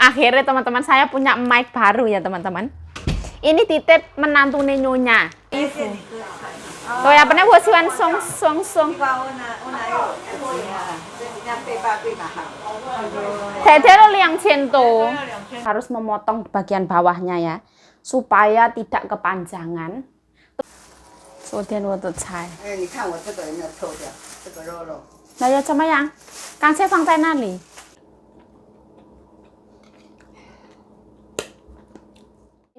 Akhirnya teman-teman saya punya mic baru ya teman-teman. Ini titip menantu Nyonya. Ibu. Tôi apa nih buat siwan song. Tetelo liang cento. Harus memotong bagian bawahnya ya, supaya tidak kepanjangan. Sudah waktu cai. Nah ya cuma yang, kan saya放在那里。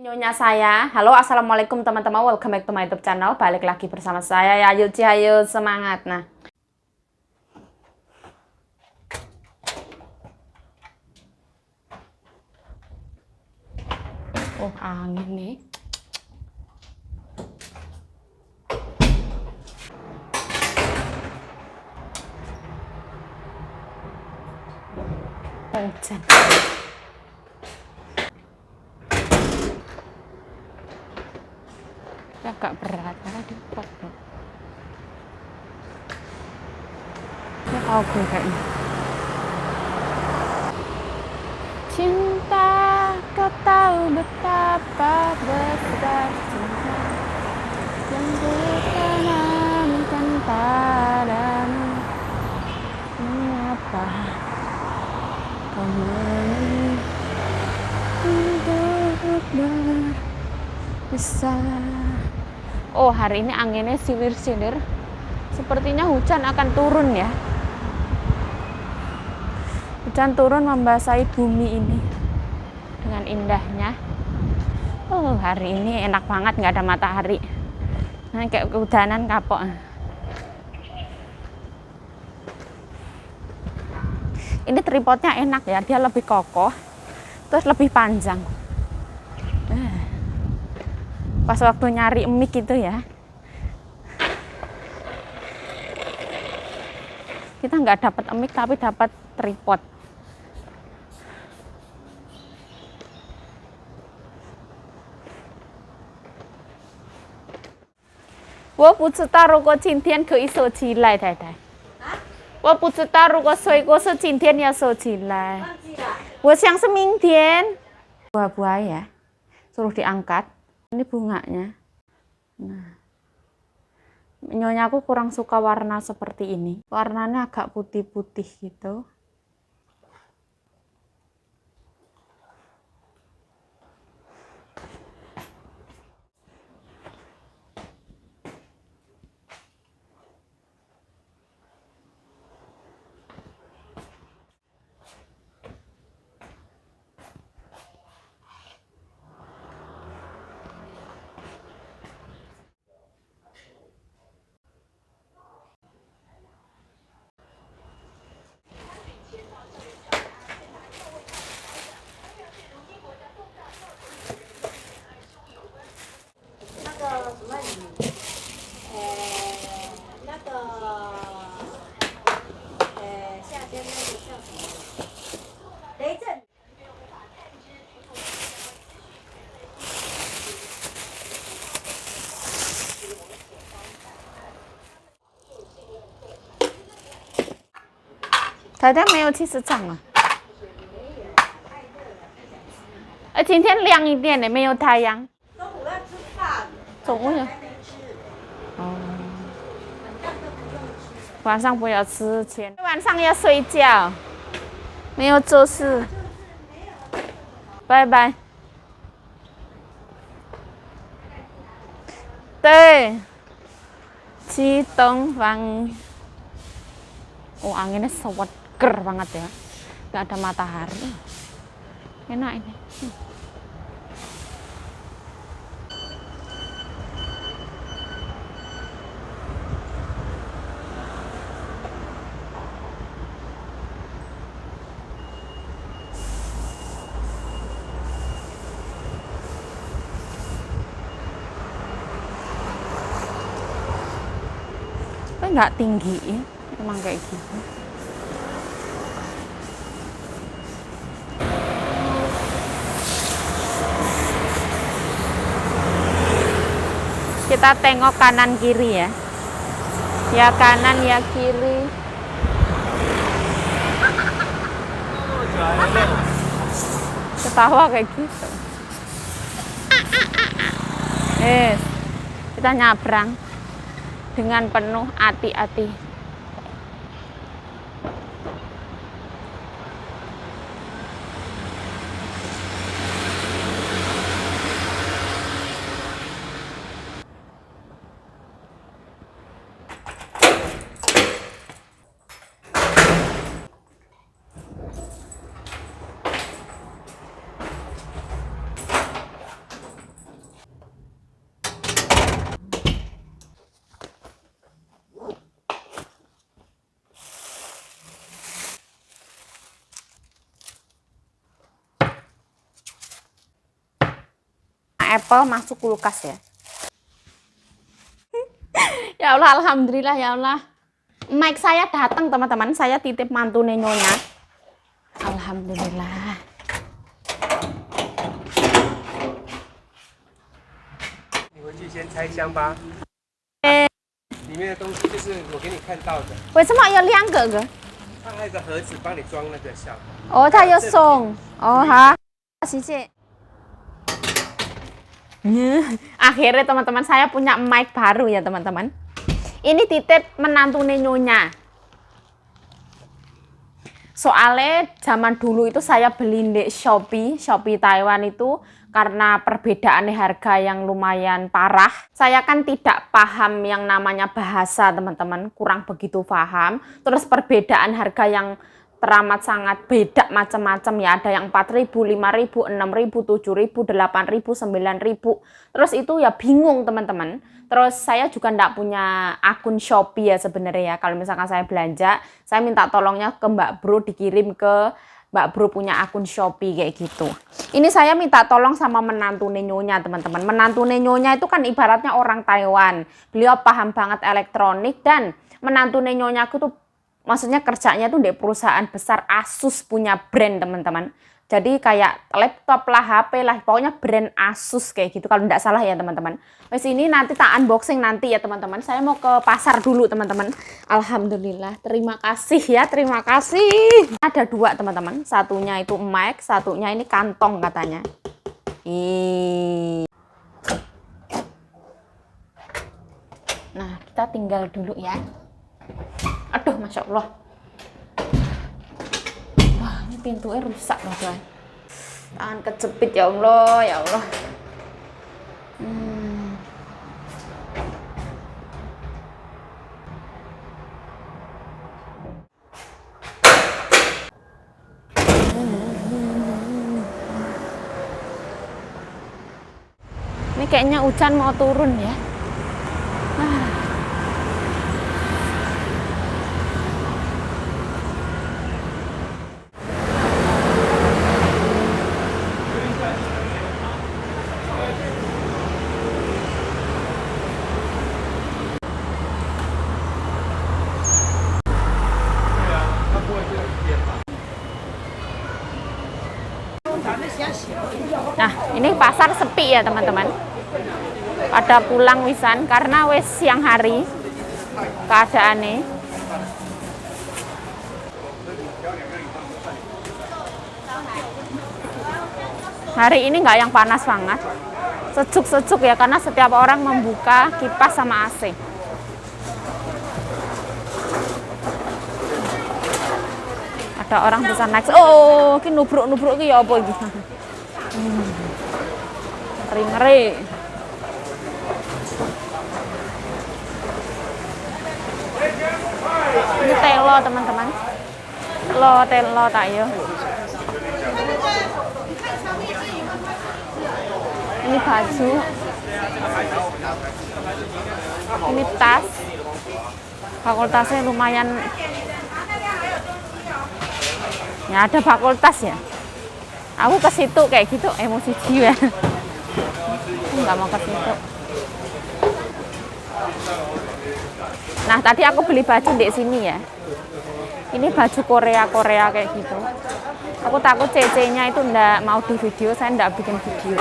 Nyonya saya, halo assalamualaikum teman-teman, welcome back to my YouTube channel. Balik lagi bersama saya ya, Yuci, ayo semangat. Nah, oh angin nih. Hujan. Agak berat karena dipot loh. Ini tahu gue kayaknya. Cinta, kau tahu betapa besar cinta yang ku tanamkan padamu. Mengapa kau memilih untuk berpisah? Oh, hari ini anginnya silir-silir. Sepertinya hujan akan turun ya. Hujan turun membasahi bumi ini dengan indahnya. Oh, hari ini enak banget, nggak ada matahari. Nah, kayak kehujanan kapok. Ini tripodnya enak ya, dia lebih kokoh, terus lebih panjang. Pas waktu nyari mic gitu ya, kita nggak dapat mic tapi dapat tripod. Wo不知道如果今天可以收起来，太太。我不知道如果水果是今天要收起来。我想是明天。Buah-buah ya, suruh diangkat. Ini bunganya. Nah, Nyonya aku kurang suka warna seperti ini. Warnanya agak putih-putih gitu.大家没有去市场啊？今天亮一点的，没有太阳。中午要吃饭。中午要。哦。晚上不要吃，晚上要睡觉，没有做事。拜拜。对，去东方。Oh, anginnya seger banget ya, nggak ada matahari, enak ini. Tapi nggak tinggi ya. Emang kayak gitu. Kita tengok kanan kiri ya. Ya kanan ya kiri. ketawa kayak gitu. Kita nyabrang dengan penuh hati-hati. Apple masuk kulkas ya. Ya Allah, alhamdulillah ya Allah. Mic saya datang teman-teman, saya titip mantu nenyonya. Alhamdulillah. 你回去先拆箱吧。里面的东西就是我给你看到的。为什么要两个？它还有个盒子帮你装那个小。哦，他有送。哦，好，谢谢。Akhirnya teman-teman saya punya mic baru ya teman-teman. Ini titip menantu nenyonya. Soalnya zaman dulu itu saya beli di Shopee Taiwan itu karena perbedaan harga yang lumayan parah. Saya kan tidak paham yang namanya bahasa teman-teman, kurang begitu paham. Terus perbedaan harga yang teramat sangat beda macam-macam ya, ada yang 4.000, 5.000, 6.000, 7.000, 8.000, 9.000. Terus itu ya bingung teman-teman. Terus saya juga enggak punya akun Shopee ya sebenarnya ya. Kalau misalkan saya belanja, saya minta tolongnya ke Mbak Bro, dikirim ke Mbak Bro punya akun Shopee kayak gitu. Ini saya minta tolong sama menantu nenyonya teman-teman. Menantu nenyonya itu kan ibaratnya orang Taiwan. Beliau paham banget elektronik dan menantu nenyonya aku tuh maksudnya kerjanya tuh di perusahaan besar Asus punya brand teman-teman. Jadi kayak laptop lah, HP lah, pokoknya brand Asus kayak gitu kalau tidak salah ya teman-teman. Wes ini nanti tak unboxing nanti ya teman-teman. Saya mau ke pasar dulu teman-teman. Alhamdulillah, terima kasih ya, terima kasih. Ada dua teman-teman, satunya itu mic, satunya ini kantong katanya. Nah, kita tinggal dulu ya. Aduh, Masya Allah. Wah, ini pintunya rusak loh, guys. Tangan kejepit ya Allah, ya Allah. Ini kayaknya hujan mau turun ya. Nah, ini pasar sepi ya teman-teman. Pada pulang wisan karena wes siang hari keadaannya. Hari ini nggak yang panas banget, sejuk-sejuk ya karena setiap orang membuka kipas sama AC. Ada orang bisa naik. Oh, ini nubruk-nubruk ya apa ini? Ngeri-ngeri. Ini telo teman-teman. Telo tak yo. Ini baju. Ini tas. Fakultasnya lumayan. Ya ada fakultas ya. Aku ke situ kayak gitu emosi jiwa. Nggak mau ke situ. Nah tadi aku beli baju di sini ya. Ini baju Korea kayak gitu. Aku takut CC-nya itu nggak mau di video, saya nggak bikin video.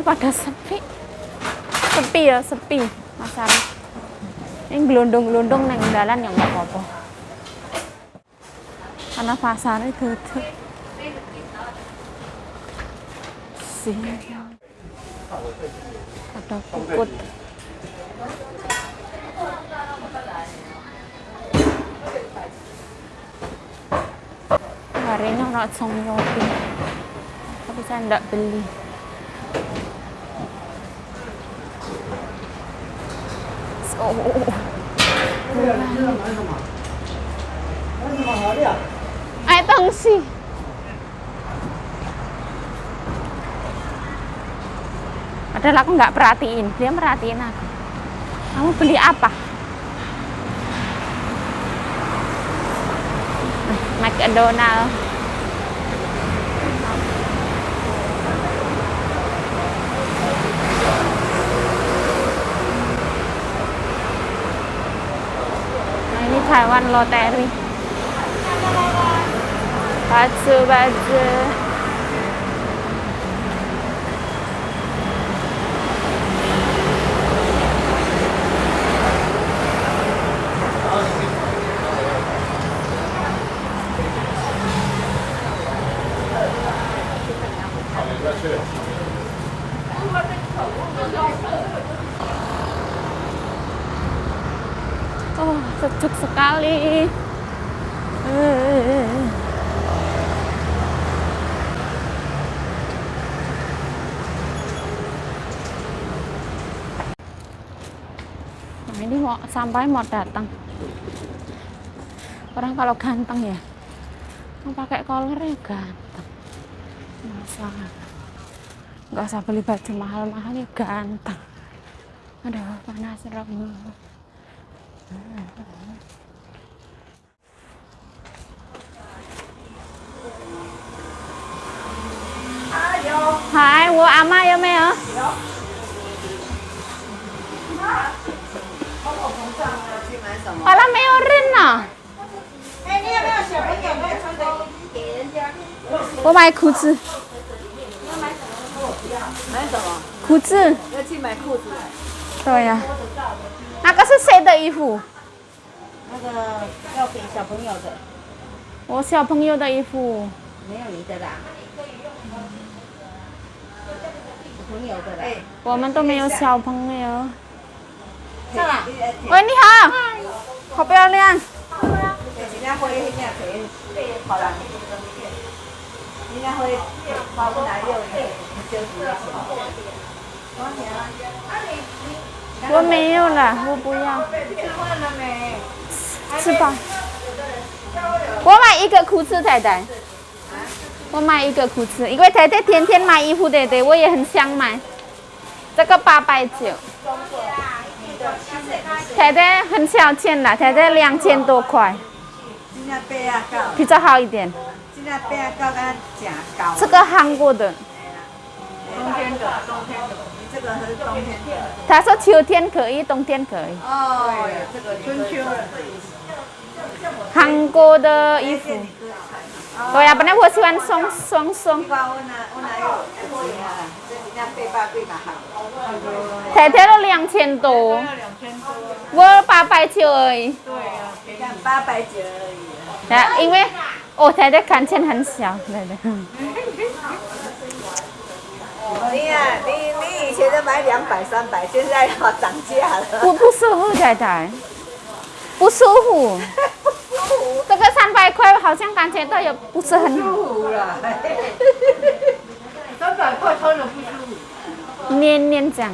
pada sepi. Sepi ya, sepi. Pasar. Ini gelondong-gelondong nang dalan yang nggak apa-apa. Karena pasarnya tutup. Sini. Ada puput. Hari ini orang Songyopi, tapi saya tidak beli. Ai tongsi. Padahal aku nggak perhatiin, dia merhatiin aku. Kamu beli apa? McDonald. Nah, ini Taiwan Lottery. Baju. Oh, sejuk sekali. Nah, ini sampai mau datang. Orang kalau ganteng ya, mau pakai kolor ya ganteng. Masalah. Nggak usah beli baju mahal-mahal ya ganteng. Aduh, panas rambut. Hai, 我阿妈有没有？有。好了，没有人呢。哎，你有没有小朋友没有穿的给人家？我买裤子。买什么？裤子。要去买裤子。对呀。那个是谁的衣服？那个要给小朋友的。我小朋友的衣服。没有你的啦。朋友的啦。我们都没有小朋友。上来。喂，你好。好漂亮。人家会人家可以好了。人家会花不来6年，就几钱？多少钱啊？我没有了，我不要。吃饭了没？吃饱。我买一个裤子，太太。我买一个裤子，因为太太天天买衣服，对对，我也很想买。这个890。太太很小钱了，太太2000多块。比较好一点。这个韩国的。冬天的，这个是冬天的。他说秋天可以，冬天可以。哦，这个春秋。韩国的衣服。对呀，本来我喜欢松。太太都2000多。我890而已。对呀，890而已。啊，因为太太看起来很小，对对。你以前都买200、300，现在要涨价了。不舒服，太太，不舒服。这个300块好像感觉到也不是很舒服了。300块穿了不舒服。黏这样。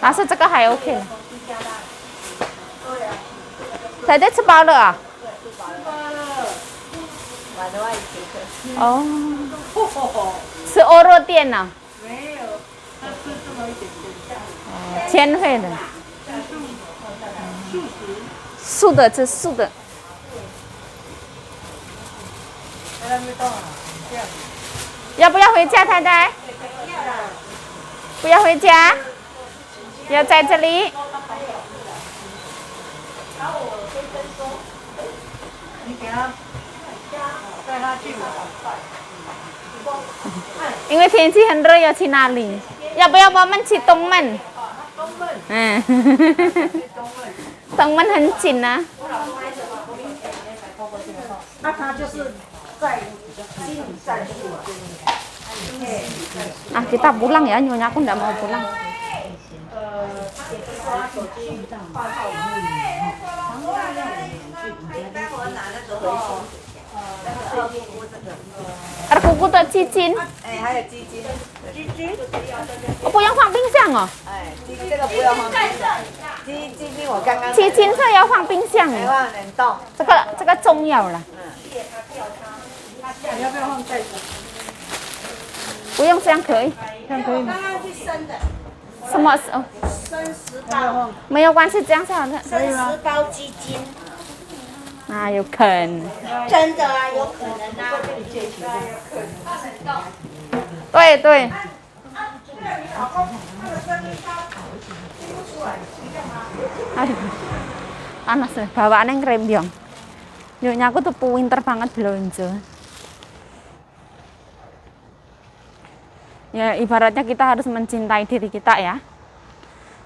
但是这个还 OK。太太吃饱了啊？晚的话也可以。哦。吃鹅肉店呢？没有，他吃这么一点点。千惠的。素的，吃素的。要不要回家，太太？不要回家，要在这里。你给他带他去。因为天气很热，要去哪里？要不要我们去东门？嗯，东门很近呢。那他就是在心理战术。Ah, kita pulang ya, nyonya aku nggak mau pulang. Kuku tuh cincin. 哎，还有鸡精，鸡精，我不要放冰箱哦。哎，这个不要放冰箱，鸡精我刚刚鸡精是要放冰箱还的，放冷冻，这个重要了。你要不要放袋子？不用这样可以。这样可以吗？什么？哦，生10包，没有关系，这样是好的。生10包鸡精，啊，有坑。真的啊，有可能啊。对对。Aduh, panas deh. Bawaannya ngerembyong. Nyonya aku tuh pinter banget belanja. Ya ibaratnya kita harus mencintai diri kita ya.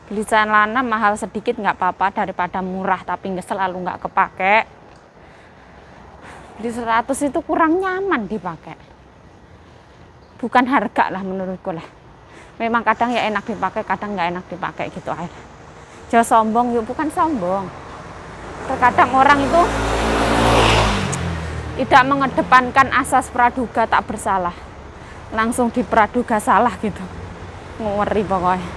Beli celana mahal sedikit nggak apa-apa daripada murah tapi nggak selalu nggak kepake. Beli 100 itu kurang nyaman dipakai. Bukan harga lah menurutku lah. Memang kadang ya enak dipakai, kadang nggak enak dipakai gitu aja. Jangan sombong yuk, bukan sombong. Terkadang orang itu tidak mengedepankan asas praduga tak bersalah. Langsung dipraduga salah gitu. Ngeri pokoknya.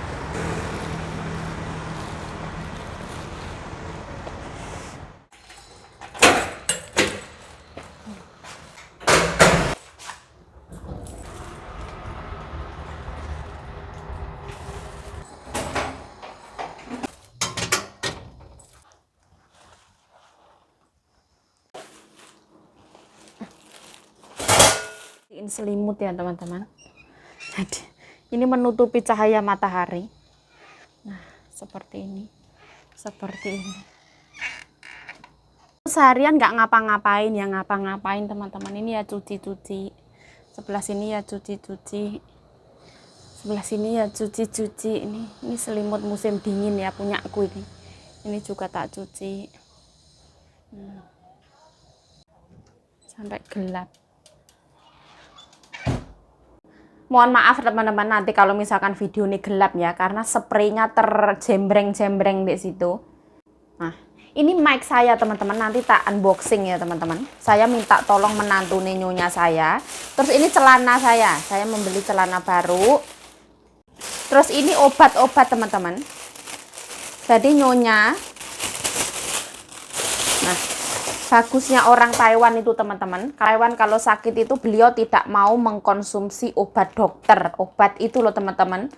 Selimut ya teman-teman. Jadi ini menutupi cahaya matahari. Nah seperti ini, seharian nggak ngapa-ngapain ya, ngapa-ngapain teman-teman. Ini ya cuci-cuci, sebelah sini ya cuci-cuci, sebelah sini ya cuci-cuci. Ini selimut musim dingin ya, punya aku ini juga tak cuci. Sampai gelap. Mohon maaf teman-teman nanti kalau misalkan video ini gelap ya, karena spraynya terjembreng-jembreng di situ. Nah, ini mic saya teman-teman, nanti tak unboxing ya teman-teman. Saya minta tolong menantu nyonya saya. Terus ini celana saya membeli celana baru. Terus ini obat-obat teman-teman. Jadi nyonya, nah bagusnya orang Taiwan itu teman-teman, Taiwan kalau sakit itu beliau tidak mau mengkonsumsi obat dokter, obat itu loh teman-teman,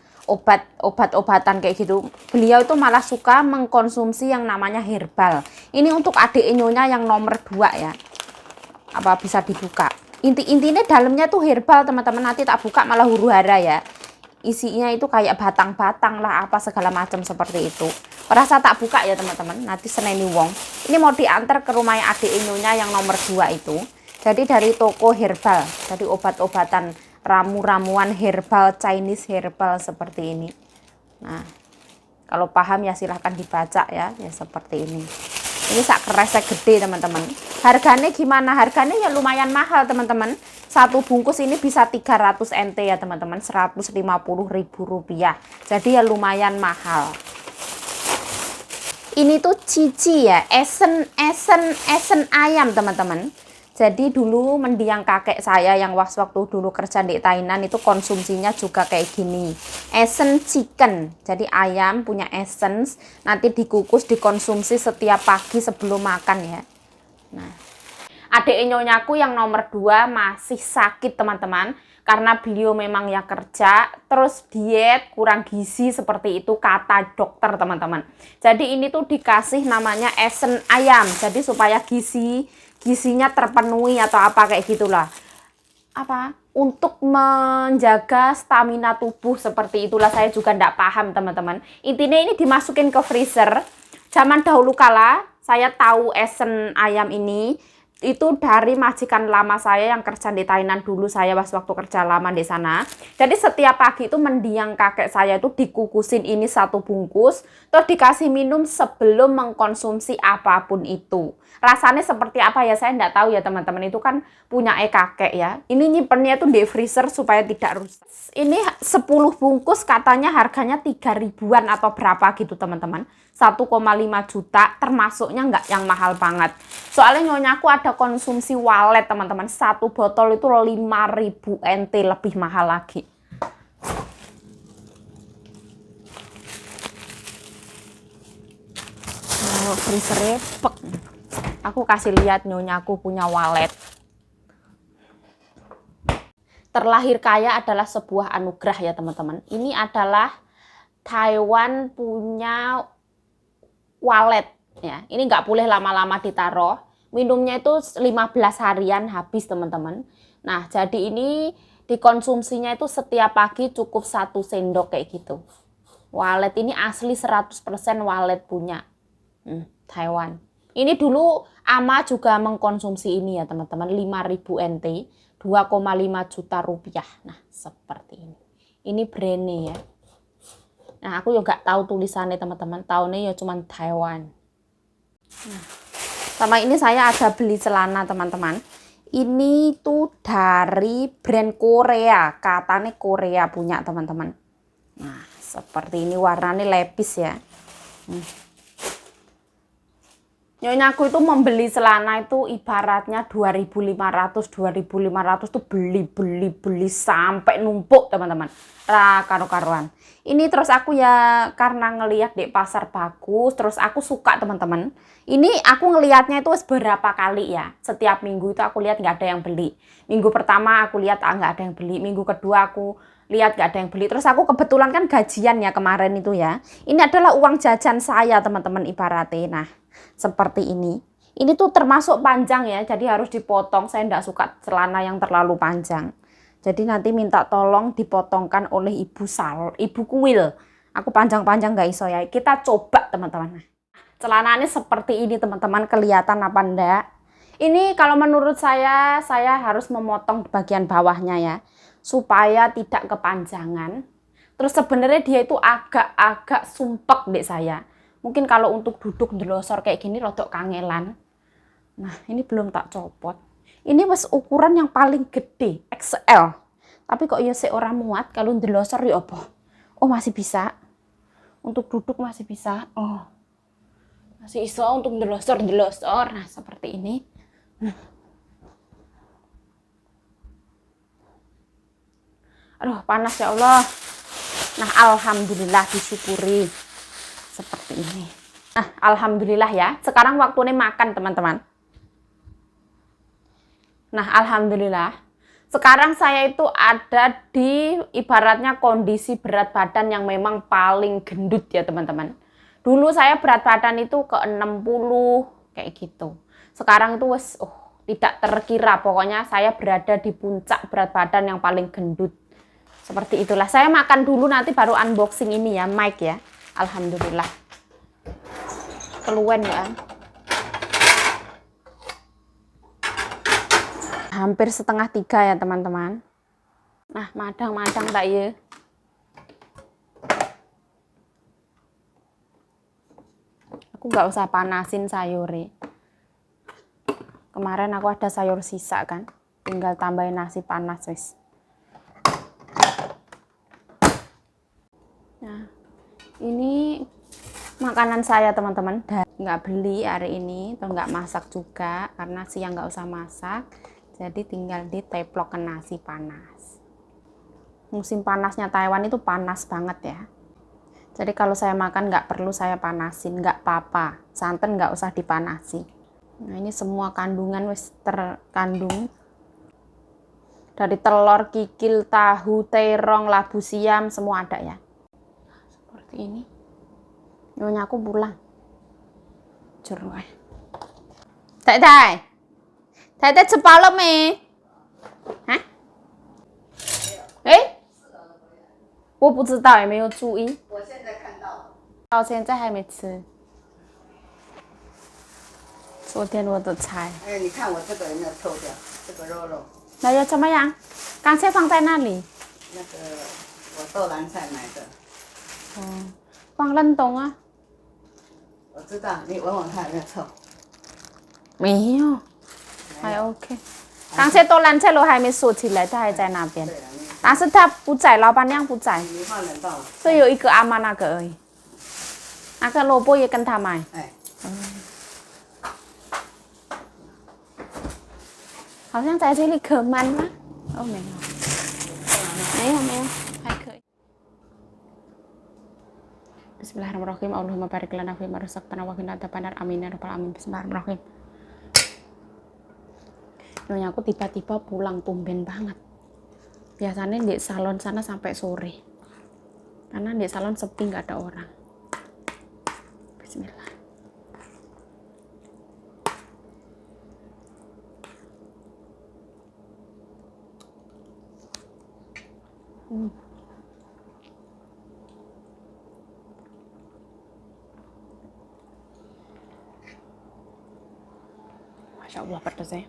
obat-obatan kayak gitu. Beliau itu malah suka mengkonsumsi yang namanya herbal. Ini untuk adik nyonya yang nomor 2 ya. Apa bisa dibuka? Intinya dalamnya tuh herbal teman-teman, nanti tak buka malah huru-hara ya. Isinya itu kayak batang-batang lah, apa segala macam seperti itu. Perasa tak buka ya teman-teman, nanti seneni wong. Ini mau diantar ke rumah adik nyonya yang nomor 2 itu. Jadi dari toko herbal, jadi obat-obatan, ramu-ramuan herbal, Chinese herbal seperti ini. Nah, kalau paham ya silahkan dibaca ya seperti ini. Ini sak kresek gede teman-teman. Harganya gimana? Harganya ya lumayan mahal teman-teman. Satu bungkus ini bisa 300 NT ya teman-teman, Rp150.000. Jadi ya lumayan mahal. Ini tuh cici ya, esen ayam teman-teman. Jadi dulu mendiang kakek saya yang waktu dulu kerja di Thailand itu konsumsinya juga kayak gini. Esen chicken, jadi ayam punya essence, nanti dikukus dikonsumsi setiap pagi sebelum makan ya. Nah, adik nyonyaku yang nomor 2 masih sakit teman-teman. Karena beliau memang ya kerja, terus diet, kurang gizi seperti itu kata dokter teman-teman. Jadi ini tuh dikasih namanya esen ayam, jadi supaya gizinya terpenuhi atau apa kayak gitulah. Apa? Untuk menjaga stamina tubuh seperti itulah, saya juga nggak paham teman-teman. Intinya ini dimasukin ke freezer. Zaman dahulu kala saya tahu esen ayam ini itu dari majikan lama saya yang kerja di Thailand dulu, saya waktu kerja lama di sana. Jadi setiap pagi itu mendiang kakek saya itu dikukusin ini 1 bungkus, terus dikasih minum sebelum mengkonsumsi apapun itu. Rasanya seperti apa ya saya nggak tahu ya teman-teman, itu kan punya kakek ya. Ini nyimpennya itu di freezer supaya tidak rusak. Ini 10 bungkus katanya harganya 3 ribuan atau berapa gitu teman-teman. 1,5 juta, termasuknya nggak yang mahal banget. Soalnya nyonyaku ada konsumsi walet teman-teman, 1 botol itu 5.000 NT, lebih mahal lagi. Oh, freezernya pek. Aku kasih lihat nyonyaku punya walet. Terlahir kaya adalah sebuah anugerah ya teman-teman. Ini adalah Taiwan punya walet ya. Ini nggak boleh lama-lama ditaruh. Minumnya itu 15 harian habis teman-teman. Nah jadi ini dikonsumsinya itu setiap pagi cukup 1 sendok kayak gitu. Walet ini asli 100% walet punya Taiwan. Ini dulu Ama juga mengkonsumsi ini ya teman-teman, 5.000 NT, 2,5 juta rupiah. Nah seperti ini. Ini brandnya ya. Nah aku juga nggak tahu tulisannya teman-teman, tahunya ya cuman Taiwan. Nah, sama ini saya ada beli celana teman-teman. Ini tuh dari brand Korea, katanya Korea punya teman-teman. Nah seperti ini, warnanya lepis ya. Nyonyaku itu membeli celana itu ibaratnya 2.500 tuh beli sampai numpuk teman-teman. Karu-karuan. Ini terus aku ya karena ngelihat di pasar bagus, terus aku suka teman-teman. Ini aku ngelihatnya itu beberapa kali ya. Setiap minggu itu aku lihat nggak ada yang beli. Minggu pertama aku lihat nggak ada yang beli. Minggu kedua aku lihat nggak ada yang beli. Terus aku kebetulan kan gajian ya kemarin itu ya. Ini adalah uang jajan saya teman-teman ibaratnya. Nah seperti ini. Ini tuh termasuk panjang ya, jadi harus dipotong. Saya nggak suka celana yang terlalu panjang. Jadi nanti minta tolong dipotongkan oleh ibu kuil. Aku panjang-panjang nggak iso ya. Kita coba teman-teman. Celananya seperti ini teman-teman, kelihatan apa enggak? Ini kalau menurut saya harus memotong bagian bawahnya ya, supaya tidak kepanjangan. Terus sebenarnya dia itu agak sumpek dek saya. Mungkin kalau untuk duduk delosor kayak gini rodok kangelan. Nah ini belum tak copot. Ini wes ukuran yang paling gede, XL. Tapi kok ya seorang muat kalau delosor ya apa? Oh masih bisa. Untuk duduk masih bisa. Oh masih iso untuk delosor. Nah seperti ini. Aduh panas ya Allah. Nah alhamdulillah, disyukuri. Seperti ini. Nah alhamdulillah ya. Sekarang waktunya makan teman-teman. Nah alhamdulillah. Sekarang saya itu ada di ibaratnya kondisi berat badan yang memang paling gendut ya teman-teman. Dulu saya berat badan itu ke 60 kayak gitu. Sekarang itu wes tidak terkira. Pokoknya saya berada di puncak berat badan yang paling gendut. Seperti itulah. Saya makan dulu nanti baru unboxing ini ya, mic ya. Alhamdulillah. Keluar ya. Hampir 2:30 ya teman-teman. Nah madang-madang tak ya. Aku nggak usah panasin sayurnya. Kemarin aku ada sayur sisa kan, tinggal tambahin nasi panas wis. Nah ini makanan saya teman-teman, nggak beli hari ini, atau nggak masak juga karena siang nggak usah masak. Jadi tinggal diteplok ke nasi panas. Musim panasnya Taiwan itu panas banget ya. Jadi kalau saya makan nggak perlu saya panasin, nggak apa-apa. Santan nggak usah dipanasi. Nah ini semua kandungan wis terkandung. Dari telur, kikil, tahu, terong, labu siam, semua ada ya. Seperti ini. Nyonya aku pulang. Jeruk. Tai. 太太吃饱了没？啊？哎，我不知道，也没有注意。我现在看到了。到现在还没吃。昨天我的菜。哎，你看我这个有没有臭掉？这个肉肉，那要怎么样？刚才放在那里。那个我豆篮菜买的。哦，放冷冻啊。我知道，你闻闻看有没有臭？没有，还 OK。刚才豆篮菜都还没收起来，它还在那边。对了，但是它不在，老板娘不在，你放冷冻了。所以有一个阿妈那个而已。那个萝卜也跟他买。哎，好像在这里可慢吗？哦，没有，没有，还可以。Bismillahirrahmanirrahim. Allahumma barik lana fi ma razaqtana wa qina adzabannar. Amin ya rabbal alamin. Bismillahirrahmanirrahim. Nyonya aku tiba-tiba pulang tumben banget. Biasanya di salon sana sampai sore. Karena di salon sepi, nggak ada orang. Bismillah. Masya Allah pedasnya.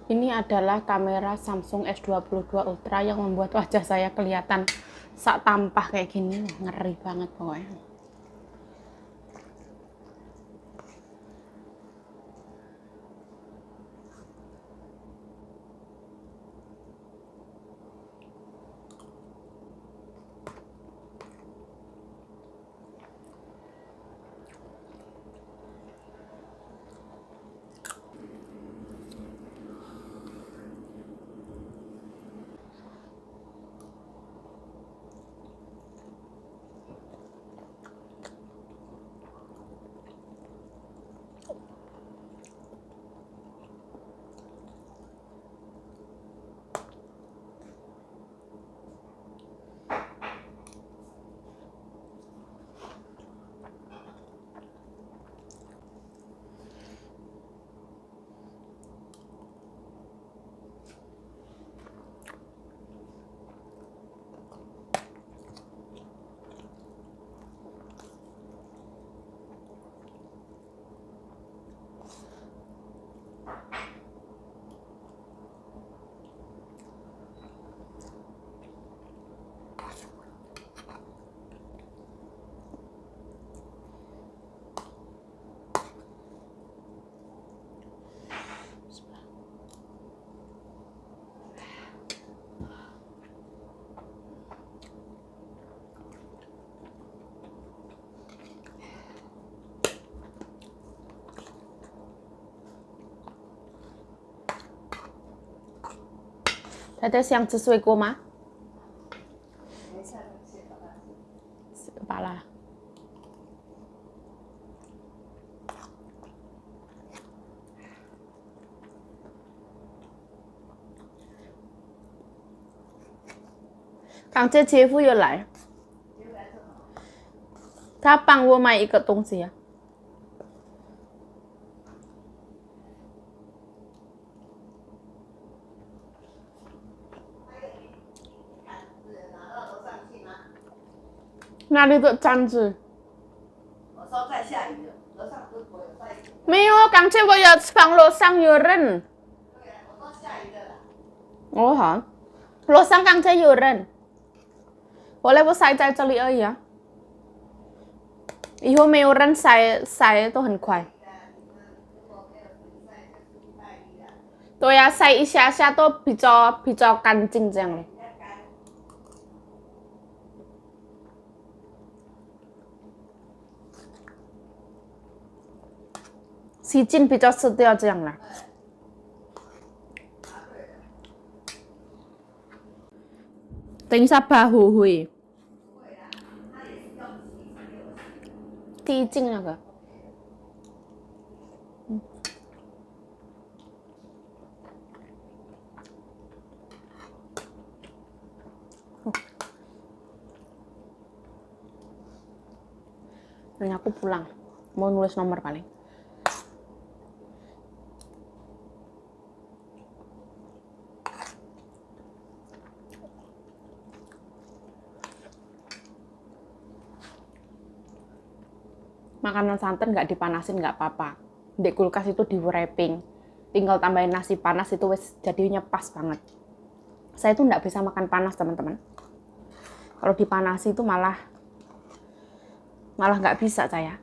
Ini adalah kamera Samsung S22 Ultra yang membuat wajah saya kelihatan sak tampah kayak gini. Ngeri banget pokoknya. Teteh siang 吃水果吗？吃个巴拉。刚才姐夫又来，他帮我买一个东西啊。哪里的毡子？我说在下雨了，楼上不是我有在雨。没有，刚才我有放楼上有人。对啊，我说下雨了啦。哦好，楼上刚才有人。boleh我晒在这里而已啊。以后没有人晒都很快。对呀、晒一下下都比较干净这样了。洗净比较湿掉这样啦。等一下把后悔。diicing naga. Ini aku pulang, mau nulis nomor paling. Makanan santan nggak dipanasin nggak apa-apa. Di kulkas itu di wrapping. Tinggal tambahin nasi panas itu wes jadinya pas banget. Saya itu nggak bisa makan panas teman-teman. Kalau dipanasi itu malah nggak bisa saya.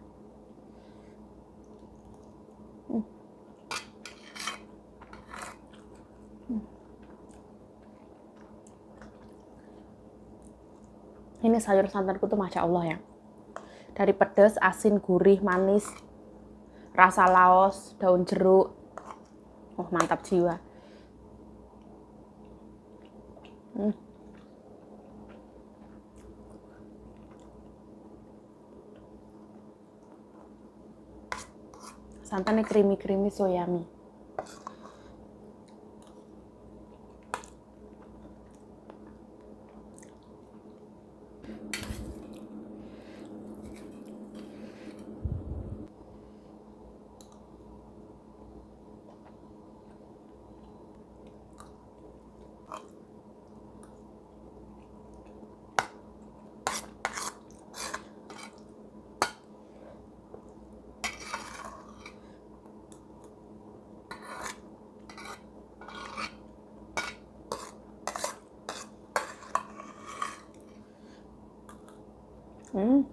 Ini sayur santanku tuh Masya Allah ya. Dari pedas, asin, gurih, manis, rasa laos, daun jeruk. Oh, mantap jiwa. Santannya creamy so yummy. Hmm.